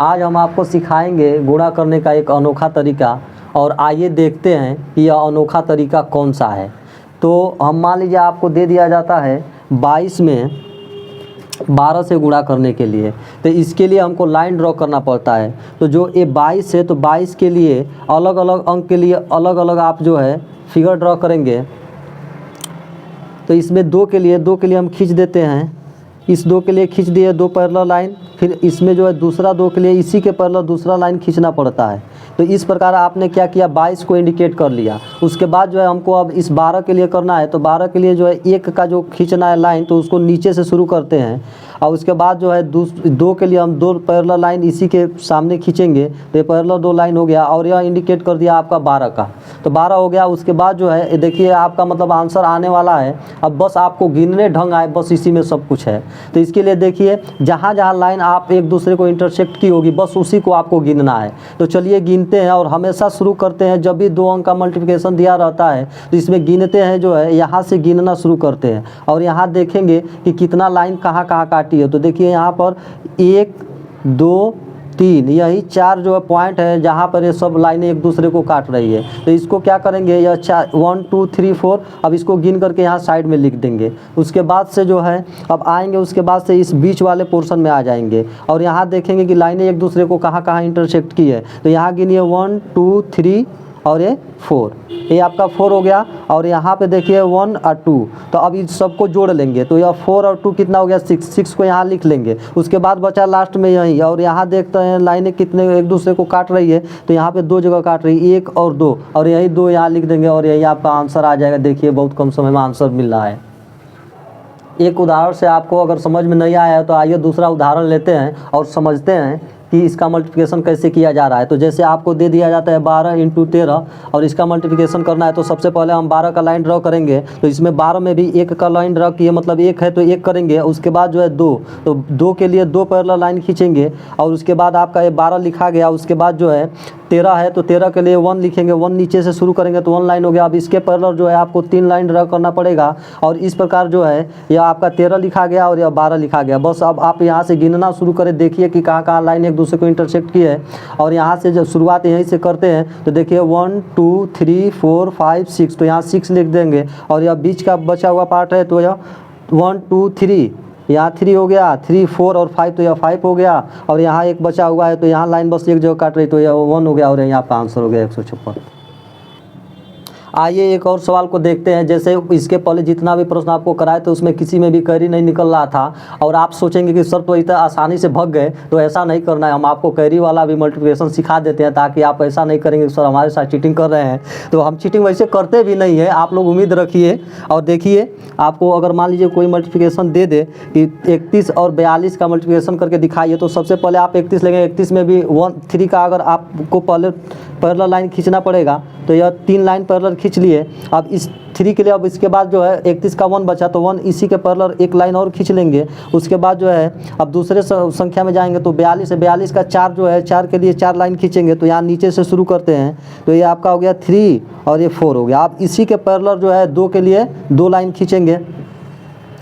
आज हम आपको सिखाएंगे गुणा करने का एक अनोखा तरीका, और आइए देखते हैं कि यह अनोखा तरीका कौन सा है। तो हम मान लीजिए आपको दे दिया जाता है 22 में 12 से गुणा करने के लिए, तो इसके लिए हमको लाइन ड्रॉ करना पड़ता है। तो जो ये 22 है तो 22 के लिए अलग अलग अंक के लिए अलग अलग आप जो है फिगर ड्रॉ करेंगे। तो इसमें 2 के लिए हम खींच देते हैं, इस 2 के लिए खींच दिए 2 पैरेलल लाइन, फिर इसमें जो है दूसरा 2 के लिए इसी के पैरेलल दूसरा लाइन खींचना पड़ता है। तो इस प्रकार आपने क्या किया, 22 को इंडिकेट कर लिया। उसके बाद जो है हमको अब इस 12 के लिए करना है, तो 12 के लिए जो है 1 का जो खींचना है लाइन, तो उसको नीचे से शुरू करते हैं। और उसके बाद जो है 2 के लिए हम 2 पैरेलल लाइन इसी के सामने खींचेंगे, तो ये पैरेलल 2 लाइन हो गया, और यह इंडिकेट कर दिया आपका 12 का, तो 12 हो गया। उसके बाद जो है देखिए आपका मतलब आंसर आने वाला है। अब बस आपको गिनने ढंग आए, बस इसी में सब कुछ है। तो इसके लिए देखिए जहाँ जहाँ लाइन आप एक दूसरे को इंटरसेक्ट की होगी, बस उसी को आपको गिनना है। तो चलिए गिनते हैं, और हमेशा शुरू करते हैं जब भी 2 अंक का मल्टीप्लिकेशन दिया रहता है तो इसमें गिनते हैं, जो है यहाँ से गिनना शुरू करते हैं, और यहाँ देखेंगे कि कितना लाइन कहाँ कहाँ काटी है। तो देखिए यहाँ पर 1 2 3 यही 4 जो है पॉइंट है जहाँ पर ये सब लाइनें एक दूसरे को काट रही है। तो इसको क्या करेंगे, यह 1 2 3 4, अब इसको गिन करके यहाँ साइड में लिख देंगे। उसके बाद से जो है अब आएंगे, उसके बाद से इस बीच वाले पोर्शन में आ जाएंगे, और यहाँ देखेंगे कि लाइनें एक दूसरे को कहाँ कहाँ इंटरसेक्ट की है। तो यहाँ गिनिए 1 2 3 और ये 4, ये आपका 4 हो गया। और यहाँ पे देखिए 1 और 2, तो अब इस सबको जोड़ लेंगे, तो यह 4 और 2 कितना हो गया, 6 को यहाँ लिख लेंगे। उसके बाद बचा लास्ट में यही, और यहाँ देखते हैं लाइनें कितने एक दूसरे को काट रही है, तो यहाँ पे 2 जगह काट रही है, 1 और 2, और यही 2 यहाँ लिख देंगे, और यही आपका आंसर आ जाएगा। देखिए बहुत कम समय में आंसर मिल रहा है। एक उदाहरण से आपको अगर समझ में नहीं आया है तो आइए दूसरा उदाहरण लेते हैं और समझते हैं कि इसका मल्टीप्लिकेशन कैसे किया जा रहा है। तो जैसे आपको दे दिया जाता है 12 × 13, और इसका मल्टीप्लिकेशन करना है, तो सबसे पहले हम 12 का लाइन ड्रॉ करेंगे। तो इसमें 12 में भी 1 का लाइन ड्रॉ किए, मतलब 1 है तो 1 करेंगे। उसके बाद जो है 2, तो 2 के लिए 2 पैरेलल लाइन खींचेंगे, और उसके बाद आपका ये 12 लिखा गया। उसके बाद जो है 13 है तो 13 के लिए 1 लिखेंगे, 1 नीचे से शुरू करेंगे तो 1 लाइन हो गया। अब इसके पैरेलल जो है आपको 3 लाइन ड्रॉ करना पड़ेगा, और इस प्रकार जो है यह आपका 13 लिखा गया और यह 12 लिखा गया। बस अब आप यहाँ से गिनना शुरू करें, देखिए कि कहाँ कहाँ लाइन एक दूसरे को इंटरसेक्ट की है। और यहाँ से जब शुरुआत यहीं से करते हैं, तो देखिए 1 2 3 4 5 6, तो यहाँ 6 लिख देंगे, और यह बीच का बचा हुआ पार्ट है तो यह 1 2 3, यहाँ 3 हो गया, 3 4 और 5, तो यह 5 हो गया। और यहाँ 1 बचा हुआ है, तो यहाँ लाइन बस एक जगह काट रही, तो यह 1 हो गया, और यहाँ आपका आंसर हो गया 156। आइए एक और सवाल को देखते हैं। जैसे इसके पहले जितना भी प्रश्न आपको कराए तो उसमें किसी में भी कैरी नहीं निकल रहा था, और आप सोचेंगे कि सर तो इतना आसानी से भग गए, तो ऐसा नहीं करना है। हम आपको कैरी वाला भी मल्टीप्लिकेशन सिखा देते हैं, ताकि आप ऐसा नहीं करेंगे कि सर हमारे साथ चीटिंग कर रहे हैं। तो हम चीटिंग वैसे करते भी नहीं है, आप लोग उम्मीद रखिए। और देखिए आपको अगर मान लीजिए कोई मल्टीप्लिकेशन दे दे कि 31 और 42 का मल्टीप्लिकेशन करके दिखाइए, तो सबसे पहले आप 31 लेंगे। 31 में भी 3 का अगर आपको पहले पैरेलल लाइन खींचना पड़ेगा, तो यह 3 लाइन पैरेलल खींच लिए। अब इस 3 के लिए अब इसके बाद जो है 31 का 1 बचा, तो 1 इसी के पैरेलल 1 लाइन और खींच लेंगे। उसके बाद जो है अब दूसरे संख्या में जाएंगे, तो 42 है, 42 का 4 जो है 4 के लिए 4 लाइन खींचेंगे। तो यहाँ नीचे से शुरू करते हैं, तो ये आपका हो गया 3 और ये 4 हो गया। आप इसी के पैरेलल जो है 2 के लिए 2 लाइन खींचेंगे।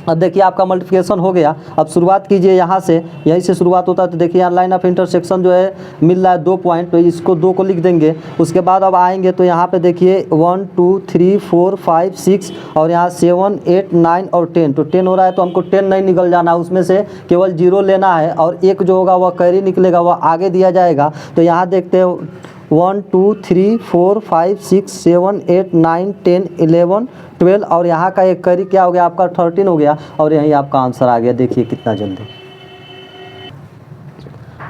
अब देखिए आपका मल्टीप्लिकेशन हो गया। अब शुरुआत कीजिए यहाँ से, यहीं से शुरुआत होता है। तो देखिए यहाँ लाइन ऑफ इंटरसेक्शन जो है मिल रहा है 2 पॉइंट, तो इसको 2 को लिख देंगे। उसके बाद अब आएंगे तो यहाँ पे देखिए 1 2 3 4 5 6, और यहाँ 7 8 9 और 10, तो 10 हो रहा है, तो हमको 10 नहीं निकल जाना, उसमें से केवल 0 लेना है, और 1 जो होगा वह कैरी निकलेगा, वह आगे दिया जाएगा। तो यहाँ देखते हैं 1 2 3 4 5 6 7 8 9 10 11 12, और यहाँ का एक कैरी क्या हो गया आपका 13 हो गया, और यहीं आपका आंसर आ गया। देखिए कितना जल्दी।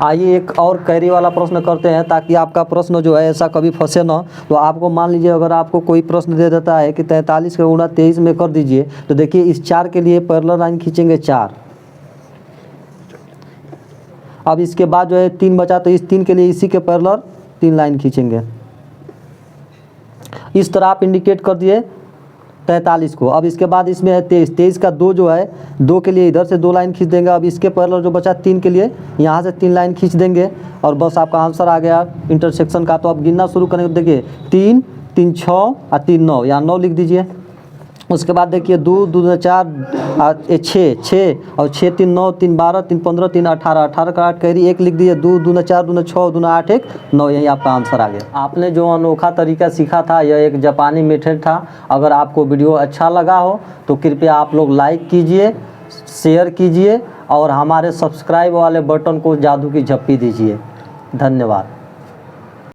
आइए एक और कैरी वाला प्रश्न करते हैं, ताकि आपका प्रश्न जो है ऐसा कभी फंसे ना। तो आपको मान लीजिए अगर आपको कोई प्रश्न दे देता है कि 43 का गुणा 23 में कर दीजिए, तो देखिए इस 4 के लिए पैरेलल लाइन खींचेंगे 4। अब इसके बाद जो है 3 बचा, तो इस 3 के लिए इसी के पैरेलल 3 लाइन खींचेंगे। इस तरह आप इंडिकेट कर दिए 43 को। अब इसके बाद इसमें है 23, 23 का 2 जो है 2 के लिए इधर से 2 लाइन खींच देंगे। अब इसके पैरेलल जो बचा 3 के लिए यहाँ से 3 लाइन खींच देंगे, और बस आपका आंसर आ गया इंटरसेक्शन का। तो आप गिनना शुरू करेंगे, देखिए 3 3 6 और 3 9, यहाँ 9 लिख दीजिए। उसके बाद देखिए 2 2 दूना 4 6 और 6 3 9 3 12 3 15 3 18 18 का 8 कैरी 1 लिख दीजिए। 2 दूना 4 दूना 6 दूना 8 1 9, यही आपका आंसर आ गया। आपने जो अनोखा तरीका सीखा था यह एक जापानी मेथड था। अगर आपको वीडियो अच्छा लगा हो तो कृपया आप लोग लाइक कीजिए, शेयर कीजिए और हमारे सब्सक्राइब वाले बटन को जादू की झप्पी दीजिए। धन्यवाद।